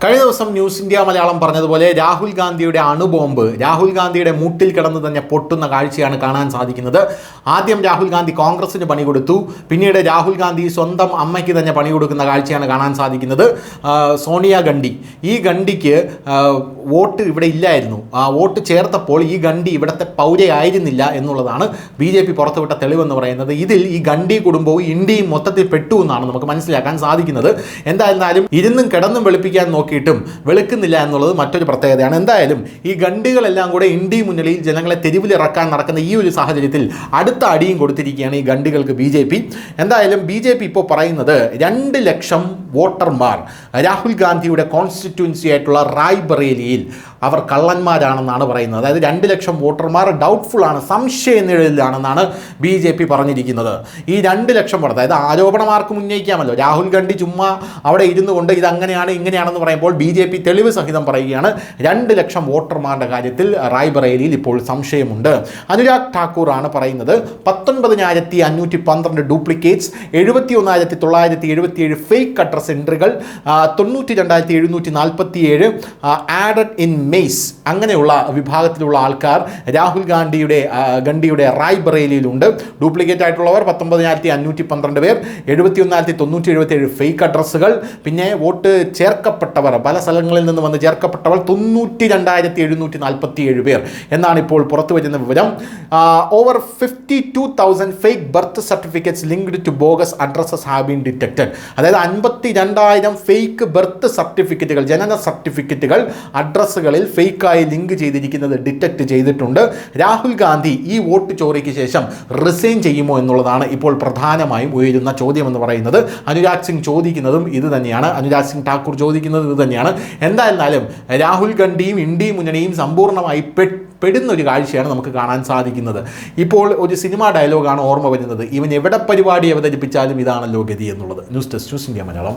കഴിഞ്ഞ ദിവസം news India Malayalam പറഞ്ഞതുപോലെ രാഹുൽ ഗാന്ധിയുടെ അണുബോംബ് രാഹുൽ ഗാന്ധിയുടെ മൂട്ടിൽ കിടന്ന് തന്നെ പൊട്ടുന്ന കാഴ്ചയാണ് കാണാൻ സാധിക്കുന്നത്. ആദ്യം രാഹുൽ ഗാന്ധി കോൺഗ്രസിന് പണി കൊടുത്തു, പിന്നീട് രാഹുൽ ഗാന്ധി സ്വന്തം അമ്മയ്ക്ക് തന്നെ പണി കൊടുക്കുന്ന കാഴ്ചയാണ് കാണാൻ സാധിക്കുന്നത്. സോണിയ ഗാന്ധി, ഈ ഗണ്ഡിക്ക് വോട്ട് ഇവിടെ ഇല്ലായിരുന്നു. ആ വോട്ട് ചേർത്തപ്പോൾ ഈ ഗണ്ഡി ഇവിടുത്തെ പൗരയായിരുന്നില്ല എന്നുള്ളതാണ് BJP പുറത്തുവിട്ട തെളിവെന്ന് പറയുന്നത്. ഇതിൽ ഈ ഗണ്ഡി കുടുംബവും ഇന്ത്യയും മൊത്തത്തിൽ പെട്ടു എന്നാണ് നമുക്ക് മനസ്സിലാക്കാൻ സാധിക്കുന്നത്. എന്തായിരുന്നാലും ഇരുന്നും കിടന്നും വെളുപ്പിക്കാൻ നോക്കിയിട്ടും വെളുക്കുന്നില്ല എന്നുള്ളത് മറ്റൊരു പ്രത്യേകതയാണ്. എന്തായാലും ഈ ഗണ്ഡികളെല്ലാം കൂടെ ഇന്ത്യ മുന്നണിയിൽ ജനങ്ങളെ തെരുവിലിറക്കാൻ നടക്കുന്ന ഈ ഒരു സാഹചര്യത്തിൽ അടുത്ത അടിയും കൊടുത്തിരിക്കുകയാണ് ഈ ഗണ്ഡികൾക്ക് BJP. എന്തായാലും BJP ഇപ്പോൾ പറയുന്നത് 2 ലക്ഷം വോട്ടർമാർ രാഹുൽ ഗാന്ധിയുടെ കോൺസ്റ്റിറ്റ്യുവൻസി ആയിട്ടുള്ള റായ്ബറേലിയിൽ അവർ കള്ളന്മാരാണെന്നാണ് പറയുന്നത്. അതായത് 2 ലക്ഷം വോട്ടർമാർ ഡൗട്ട്ഫുൾ ആണ്, സംശയനിഴലിലാണെന്നാണ് BJP പറഞ്ഞിരിക്കുന്നത്. ഈ 2 ലക്ഷം വോട്ട്, അതായത് ആരോപണമാർക്കും ഉന്നയിക്കാമല്ലോ. രാഹുൽ ഗാന്ധി ചുമ്മാ അവിടെ ഇരുന്നു കൊണ്ട് ഇതങ്ങനെയാണ് ഇങ്ങനെയാണെന്ന് പറയുമ്പോൾ BJP തെളിവ് സഹിതം പറയുകയാണ് 2 ലക്ഷം വോട്ടർമാരുടെ കാര്യത്തിൽ റായ്ബറേലിയിൽ ഇപ്പോൾ സംശയമുണ്ട്. അനുരാഗ് ഠാക്കൂർ ആണ് പറയുന്നത് 19,512 ഡ്യൂപ്ലിക്കേറ്റ്സ്, 71,977 ഫേക്ക് അഡ്രസ് എൻട്രികൾ, 92,747 ആഡഡ് ഇൻ മെയ്സ്, അങ്ങനെയുള്ള വിഭാഗത്തിലുള്ള ആൾക്കാർ രാഹുൽ ഗാന്ധിയുടെ റായ്ബറേലിയിലുണ്ട്. ഡ്യൂപ്ലിക്കേറ്റ് ആയിട്ടുള്ളവർ 19,512 പേർ, 71,977 ഫേക്ക് അഡ്രസ്സുകൾ, പിന്നെ വോട്ട് ചേർക്കപ്പെട്ടവർ, പല സ്ഥലങ്ങളിൽ നിന്ന് വന്ന് ചേർക്കപ്പെട്ടവർ 92,747 പേർ എന്നാണ് ഇപ്പോൾ പുറത്തു വരുന്ന വിവരം. Over 52,000 fake birth certificates linked to bogus addresses have been detected. അതായത് 52,000 ഫേക്ക് ബർത്ത് സർട്ടിഫിക്കറ്റുകൾ, ജനന സർട്ടിഫിക്കറ്റുകൾ അഡ്രസ്സുകളിൽ ഫേക്കായി ലിങ്ക് ചെയ്തിരിക്കുന്നത് ഡിറ്റക്റ്റ് ചെയ്തിട്ടുണ്ട്. രാഹുൽ ഗാന്ധി ഈ വോട്ട് ചോറിക്ക് ശേഷം റിസൈൻ ചെയ്യുമോ എന്നുള്ളതാണ് ഇപ്പോൾ പ്രധാനമായും ഉയരുന്ന ചോദ്യം എന്ന് പറയുന്നത്. അനുരാഗ് സിംഗ് ചോദിക്കുന്നതും ഇത് തന്നെയാണ്, അനുരാഗ് സിംഗ് ഠാക്കൂർ ചോദിക്കുന്നത് ഇത് തന്നെയാണ്. എന്തായിരുന്നാലും രാഹുൽ ഗാന്ധിയും ഇന്ത്യ മുന്നണിയും സമ്പൂർണ്ണമായി പെടുന്ന ഒരു കാഴ്ചയാണ് നമുക്ക് കാണാൻ സാധിക്കുന്നത്. ഇപ്പോൾ ഒരു സിനിമാ ഡയലോഗാണ് ഓർമ്മ വരുന്നത്, ഇവൻ എവിടെ പരിപാടി അവതരിപ്പിച്ചാലും ഇതാണല്ലോ ഗതി എന്നുള്ളത്. News desk, news India Malayalam.